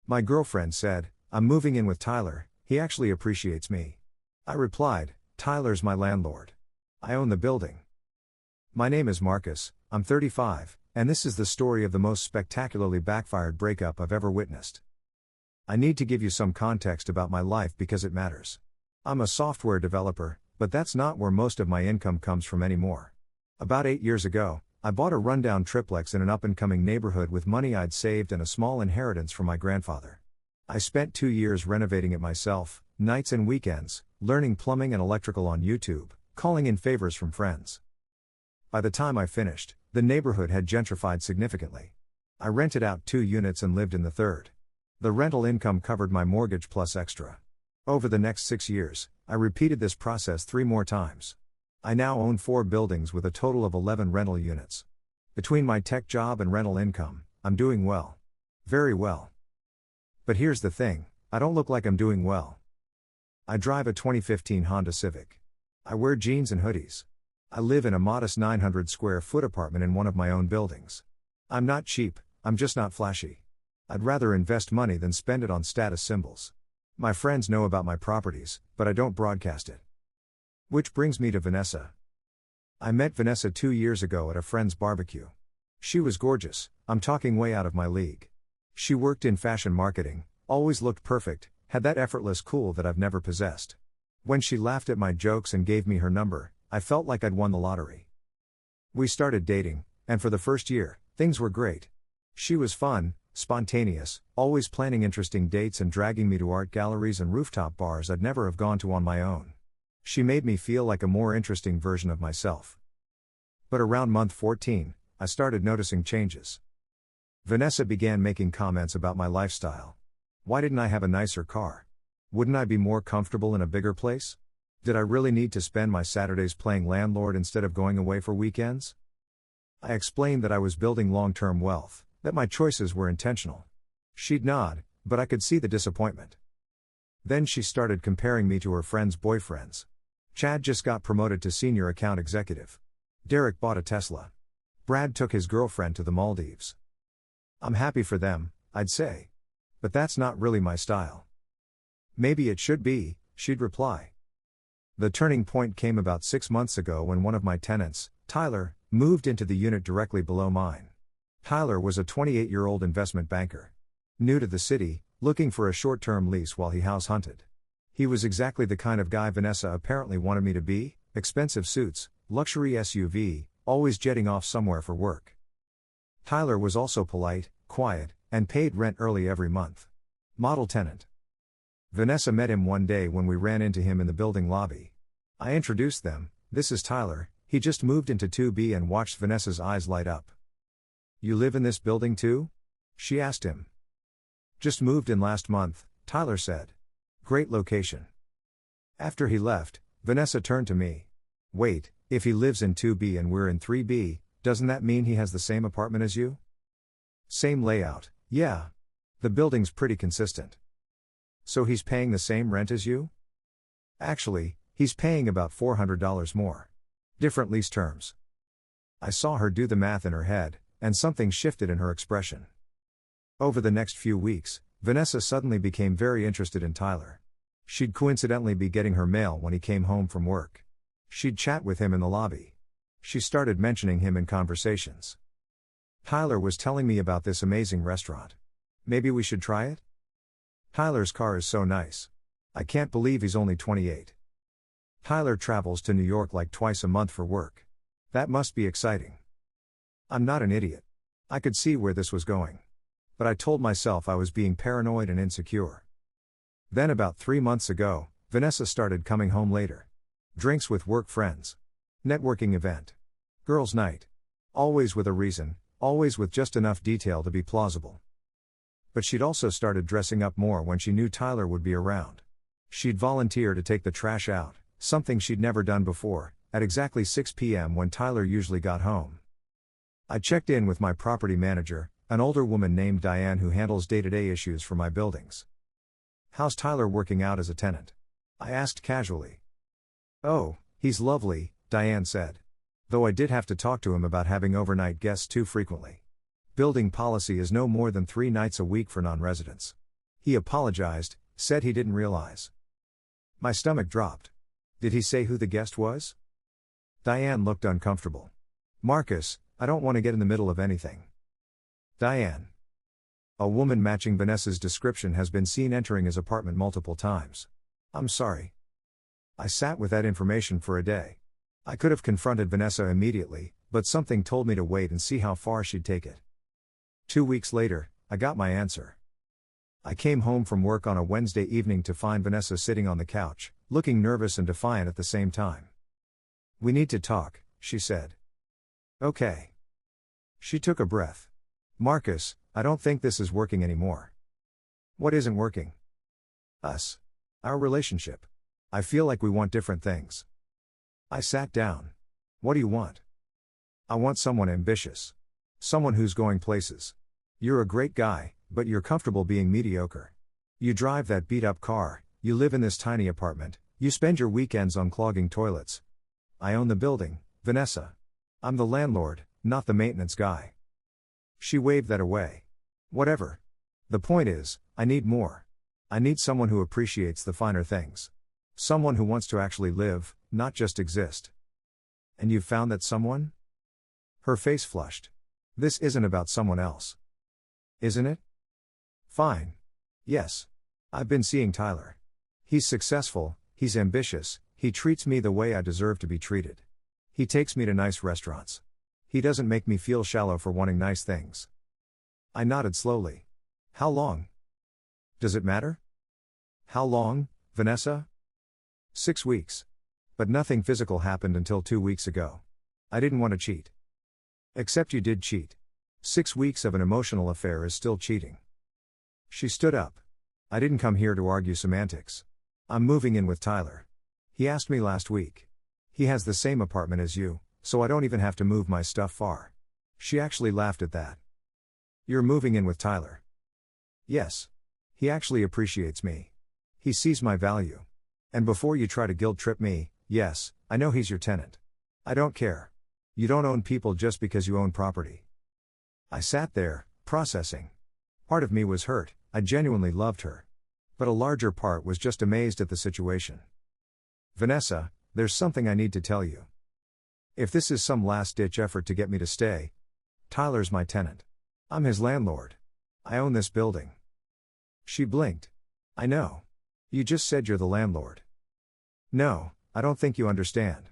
My girlfriend said, "I'm moving in with Tyler, he actually appreciates me." I replied, "Tyler's my landlord. I own the building." My name is Marcus, I'm 35, and this is the story of the most spectacularly backfired breakup I've ever witnessed. I need to give you some context about my life because it matters. I'm a software developer, but that's not where most of my income comes from anymore. About 8 years ago, I bought a rundown triplex in an up-and-coming neighborhood with money I'd saved and a small inheritance from my grandfather. I spent 2 years renovating it myself, nights and weekends, learning plumbing and electrical on YouTube, calling in favors from friends. By the time I finished, the neighborhood had gentrified significantly. I rented out 2 units and lived in the third. The rental income covered my mortgage plus extra. Over the next 6 years, I repeated this process 3 more times. I now own 4 buildings with a total of 11 rental units. Between my tech job and rental income, I'm doing well. Very well. But here's the thing, I don't look like I'm doing well. I drive a 2015 Honda Civic. I wear jeans and hoodies. I live in a modest 900 square foot apartment in one of my own buildings. I'm not cheap, I'm just not flashy. I'd rather invest money than spend it on status symbols. My friends know about my properties, but I don't broadcast it. Which brings me to Vanessa. I met Vanessa 2 years ago at a friend's barbecue. She was gorgeous, I'm talking way out of my league. She worked in fashion marketing, always looked perfect, had that effortless cool that I've never possessed. When she laughed at my jokes and gave me her number, I felt like I'd won the lottery. We started dating, and for the first year, things were great. She was fun, spontaneous, always planning interesting dates and dragging me to art galleries and rooftop bars I'd never have gone to on my own. She made me feel like a more interesting version of myself. But around month 14, I started noticing changes. Vanessa began making comments about my lifestyle. Why didn't I have a nicer car? Wouldn't I be more comfortable in a bigger place? Did I really need to spend my Saturdays playing Landlord instead of going away for weekends? I explained that I was building long-term wealth, that my choices were intentional. She'd nod, but I could see the disappointment. Then she started comparing me to her friends' boyfriends. Chad just got promoted to senior account executive. Derek bought a Tesla. Brad took his girlfriend to the Maldives. I'm happy for them, I'd say. But that's not really my style. Maybe it should be, she'd reply. The turning point came about 6 months ago when one of my tenants, Tyler, moved into the unit directly below mine. Tyler was a 28-year-old investment banker. New to the city, looking for a short-term lease while he house hunted. He was exactly the kind of guy Vanessa apparently wanted me to be, expensive suits, luxury SUV, always jetting off somewhere for work. Tyler was also polite, quiet, and paid rent early every month. Model tenant. Vanessa met him one day when we ran into him in the building lobby. I introduced them, "This is Tyler, he just moved into 2B," and watched Vanessa's eyes light up. "You live in this building too?" she asked him. "Just moved in last month," Tyler said. "Great location." After he left, Vanessa turned to me. "Wait, if he lives in 2B and we're in 3B, doesn't that mean he has the same apartment as you?" "Same layout, yeah. The building's pretty consistent." "So he's paying the same rent as you?" "Actually, he's paying about $400 more. Different lease terms." I saw her do the math in her head, and something shifted in her expression. Over the next few weeks, Vanessa suddenly became very interested in Tyler. She'd coincidentally be getting her mail when he came home from work. She'd chat with him in the lobby. She started mentioning him in conversations. "Tyler was telling me about this amazing restaurant. Maybe we should try it? Tyler's car is so nice. I can't believe he's only 28. Tyler travels to New York like twice a month for work. That must be exciting." I'm not an idiot. I could see where this was going. But I told myself I was being paranoid and insecure. Then about 3 months ago, Vanessa started coming home later. Drinks with work friends. Networking event. Girls' night. Always with a reason, always with just enough detail to be plausible. But she'd also started dressing up more when she knew Tyler would be around. She'd volunteer to take the trash out, something she'd never done before, at exactly 6 p.m. when Tyler usually got home. I checked in with my property manager, an older woman named Diane who handles day-to-day issues for my buildings. "How's Tyler working out as a tenant?" I asked casually. "Oh, he's lovely," Diane said. "Though I did have to talk to him about having overnight guests too frequently. Building policy is no more than 3 nights a week for non-residents. He apologized, said he didn't realize. My stomach dropped. Did he say who the guest was? Diane looked uncomfortable. Marcus, I don't want to get in the middle of anything. Diane. A woman matching Vanessa's description has been seen entering his apartment multiple times. I'm sorry. I sat with that information for a day. I could have confronted Vanessa immediately, but something told me to wait and see how far she'd take it. 2 weeks later, I got my answer. I came home from work on a Wednesday evening to find Vanessa sitting on the couch, looking nervous and defiant at the same time. We need to talk, she said. Okay. She took a breath. Marcus, I don't think this is working anymore. What isn't working? Us. Our relationship. I feel like we want different things. I sat down. What do you want? I want someone ambitious. Someone who's going places. You're a great guy, but you're comfortable being mediocre. You drive that beat-up car, you live in this tiny apartment, you spend your weekends unclogging toilets. I own the building, Vanessa. I'm the landlord, not the maintenance guy. She waved that away. Whatever. The point is, I need more. I need someone who appreciates the finer things. Someone who wants to actually live, not just exist. And you've found that someone? Her face flushed. This isn't about someone else. Isn't it? Fine. Yes. I've been seeing Tyler. He's successful, he's ambitious, he treats me the way I deserve to be treated. He takes me to nice restaurants. He doesn't make me feel shallow for wanting nice things. I nodded slowly. How long? Does it matter? How long, Vanessa? 6 weeks. But nothing physical happened until 2 weeks ago. I didn't want to cheat. Except you did cheat. 6 weeks of an emotional affair is still cheating. She stood up. I didn't come here to argue semantics. I'm moving in with Tyler. He asked me last week. He has the same apartment as you, so I don't even have to move my stuff far. She actually laughed at that. You're moving in with Tyler? Yes. He actually appreciates me. He sees my value. And before you try to guilt trip me, yes, I know he's your tenant. I don't care. You don't own people just because you own property. I sat there, processing. Part of me was hurt, I genuinely loved her. But a larger part was just amazed at the situation. Vanessa, there's something I need to tell you. If this is some last-ditch effort to get me to stay, Tyler's my tenant. I'm his landlord. I own this building. She blinked. I know. You just said you're the landlord. No, I don't think you understand.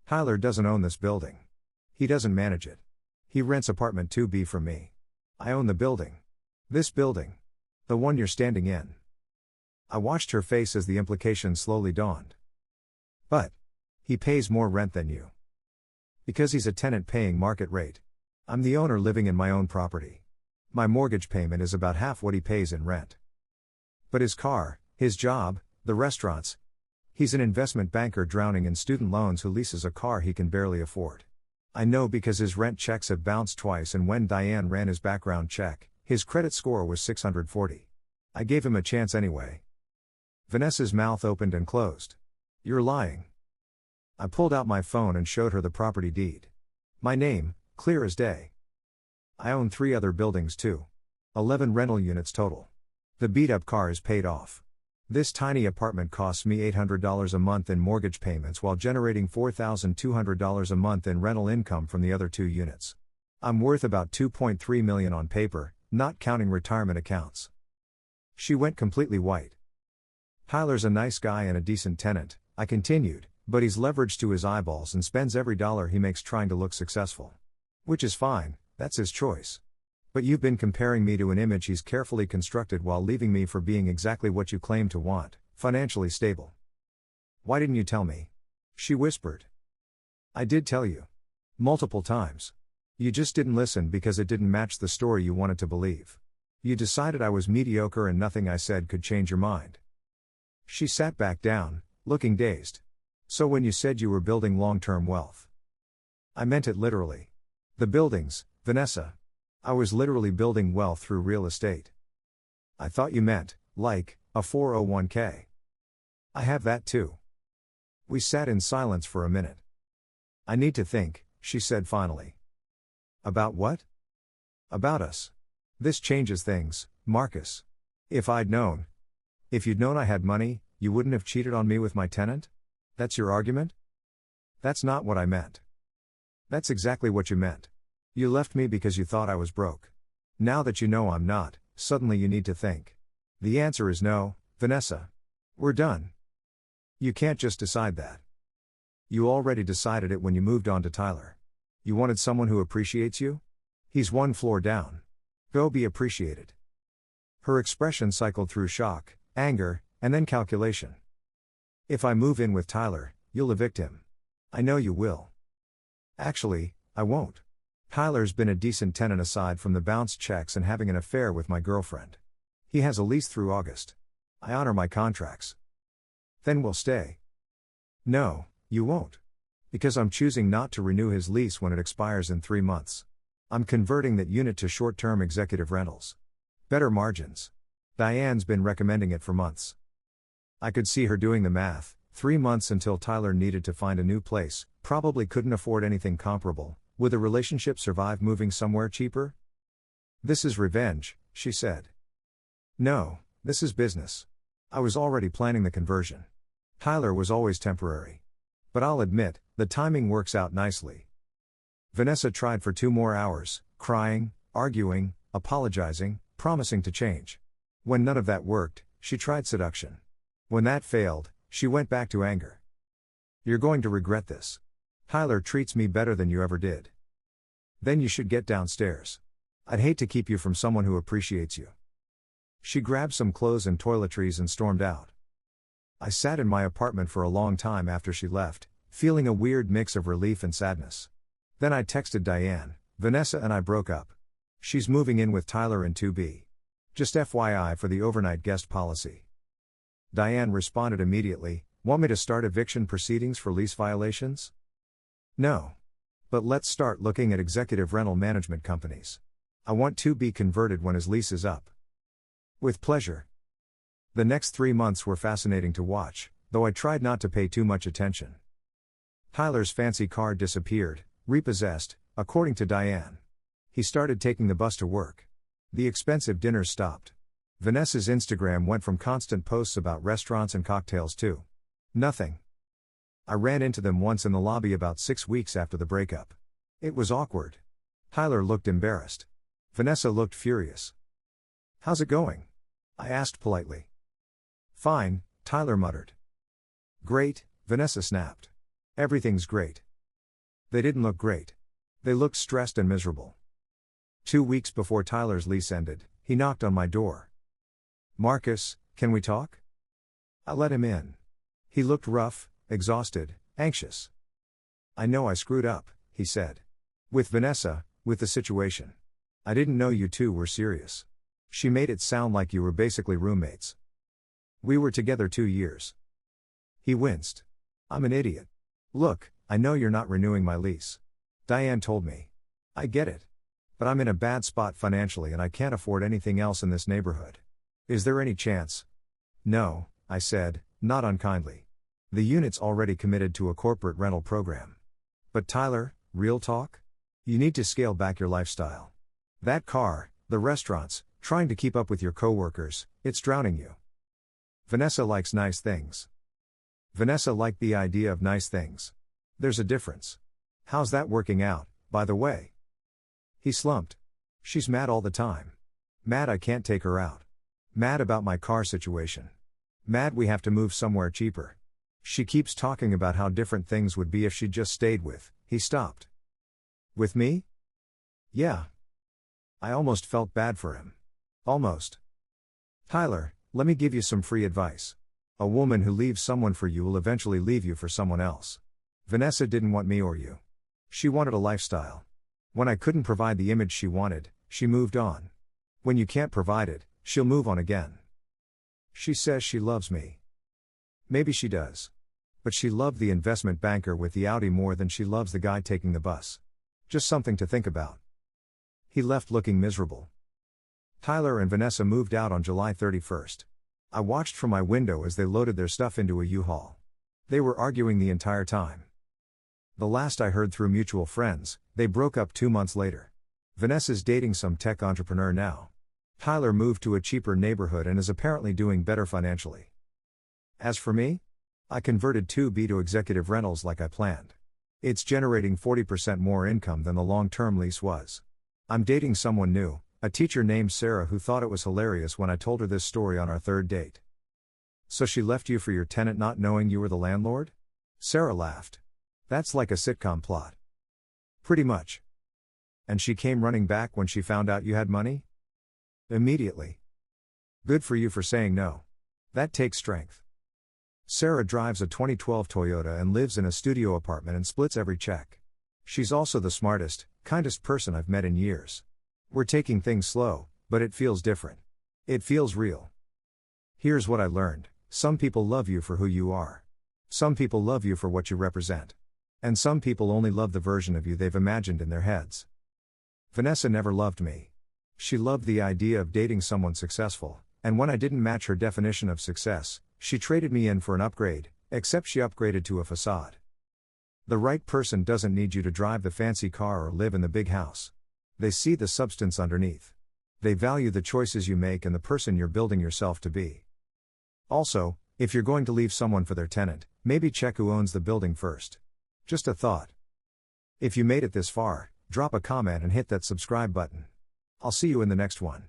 Tyler doesn't own this building. He doesn't manage it. He rents apartment 2B from me. I own the building. This building. The one you're standing in. I watched her face as the implication slowly dawned. But he pays more rent than you. Because he's a tenant paying market rate. I'm the owner living in my own property. My mortgage payment is about half what he pays in rent. But his car, his job, the restaurants. He's an investment banker drowning in student loans who leases a car he can barely afford. I know because his rent checks have bounced twice, and when Diane ran his background check, his credit score was 640. I gave him a chance anyway. Vanessa's mouth opened and closed. You're lying. I pulled out my phone and showed her the property deed. My name, clear as day. I own 3 other buildings too. 11 rental units total. The beat-up car is paid off. This tiny apartment costs me $800 a month in mortgage payments while generating $4,200 a month in rental income from the other 2 units. I'm worth about $2.3 million on paper, not counting retirement accounts. She went completely white. Tyler's a nice guy and a decent tenant, I continued, but he's leveraged to his eyeballs and spends every dollar he makes trying to look successful. Which is fine, that's his choice. But you've been comparing me to an image he's carefully constructed while leaving me for being exactly what you claim to want, financially stable. Why didn't you tell me? She whispered. I did tell you. Multiple times. You just didn't listen because it didn't match the story you wanted to believe. You decided I was mediocre and nothing I said could change your mind. She sat back down, looking dazed. So when you said you were building long-term wealth? I meant it literally. The buildings, Vanessa. I was literally building wealth through real estate. I thought you meant, like, a 401k. I have that too. We sat in silence for a minute. I need to think, she said finally. About what? About us. This changes things, Marcus. If I'd known. If you'd known I had money, you wouldn't have cheated on me with my tenant? That's your argument? That's not what I meant. That's exactly what you meant. You left me because you thought I was broke. Now that you know I'm not, suddenly you need to think. The answer is no, Vanessa. We're done. You can't just decide that. You already decided it when you moved on to Tyler. You wanted someone who appreciates you? He's one floor down. Go be appreciated. Her expression cycled through shock, anger, and then calculation. If I move in with Tyler, you'll evict him. I know you will. Actually, I won't. Tyler's been a decent tenant aside from the bounced checks and having an affair with my girlfriend. He has a lease through August. I honor my contracts. Then we'll stay. No, you won't. Because I'm choosing not to renew his lease when it expires in 3 months. I'm converting that unit to short-term executive rentals. Better margins. Diane's been recommending it for months. I could see her doing the math. 3 months until Tyler needed to find a new place, probably couldn't afford anything comparable. Would the relationship survive moving somewhere cheaper? This is revenge, she said. No, this is business. I was already planning the conversion. Tyler was always temporary. But I'll admit, the timing works out nicely. Vanessa tried for 2 more hours, crying, arguing, apologizing, promising to change. When none of that worked, she tried seduction. When that failed, she went back to anger. You're going to regret this. Tyler treats me better than you ever did. Then you should get downstairs. I'd hate to keep you from someone who appreciates you. She grabbed some clothes and toiletries and stormed out. I sat in my apartment for a long time after she left, feeling a weird mix of relief and sadness. Then I texted Diane, Vanessa and I broke up. She's moving in with Tyler in 2B. Just FYI for the overnight guest policy. Diane responded immediately, want me to start eviction proceedings for lease violations? No. But let's start looking at executive rental management companies. I want to be converted when his lease is up. With pleasure. The next 3 months were fascinating to watch, though I tried not to pay too much attention. Tyler's fancy car disappeared, repossessed, according to Diane. He started taking the bus to work. The expensive dinners stopped. Vanessa's Instagram went from constant posts about restaurants and cocktails to nothing. I ran into them once in the lobby about 6 weeks after the breakup. It was awkward. Tyler looked embarrassed. Vanessa looked furious. How's it going? I asked politely. Fine, Tyler muttered. Great, Vanessa snapped. Everything's great. They didn't look great. They looked stressed and miserable. 2 weeks before Tyler's lease ended, he knocked on my door. Marcus, can we talk? I let him in. He looked rough, exhausted, anxious. I know I screwed up, he said. With Vanessa, with the situation. I didn't know you two were serious. She made it sound like you were basically roommates. We were together 2 years. He winced. I'm an idiot. Look, I know you're not renewing my lease. Diane told me. I get it. But I'm in a bad spot financially and I can't afford anything else in this neighborhood. Is there any chance? No, I said, not unkindly. The unit's already committed to a corporate rental program. But Tyler, real talk? You need to scale back your lifestyle. That car, the restaurants, trying to keep up with your coworkers, it's drowning you. Vanessa likes nice things. Vanessa liked the idea of nice things. There's a difference. How's that working out, by the way? He slumped. She's mad all the time. Mad I can't take her out. Mad about my car situation. Mad we have to move somewhere cheaper. She keeps talking about how different things would be if she'd just stayed with. He stopped. With me? Yeah. I almost felt bad for him. Almost. Tyler, let me give you some free advice. A woman who leaves someone for you will eventually leave you for someone else. Vanessa didn't want me or you. She wanted a lifestyle. When I couldn't provide the image she wanted, she moved on. When you can't provide it, she'll move on again. She says she loves me. Maybe she does. But she loved the investment banker with the Audi more than she loves the guy taking the bus. Just something to think about. He left looking miserable. Tyler and Vanessa moved out on July 31st. I watched from my window as they loaded their stuff into a U-Haul. They were arguing the entire time. The last I heard through mutual friends, they broke up 2 months later. Vanessa's dating some tech entrepreneur now. Tyler moved to a cheaper neighborhood and is apparently doing better financially. As for me, I converted 2B to executive rentals like I planned. It's generating 40% more income than the long-term lease was. I'm dating someone new, a teacher named Sarah who thought it was hilarious when I told her this story on our third date. So she left you for your tenant not knowing you were the landlord? Sarah laughed. That's like a sitcom plot. Pretty much. And she came running back when she found out you had money? Immediately. Good for you for saying no. That takes strength. Sarah drives a 2012 Toyota and lives in a studio apartment and splits every check. She's also the smartest, kindest person I've met in years. We're taking things slow, but it feels different. It feels real. Here's what I learned. Some people love you for who you are. Some people love you for what you represent. And some people only love the version of you they've imagined in their heads. Vanessa never loved me. She loved the idea of dating someone successful, and when I didn't match her definition of success, she traded me in for an upgrade, except she upgraded to a facade. The right person doesn't need you to drive the fancy car or live in the big house. They see the substance underneath. They value the choices you make and the person you're building yourself to be. Also, if you're going to leave someone for their tenant, maybe check who owns the building first. Just a thought. If you made it this far, drop a comment and hit that subscribe button. I'll see you in the next one.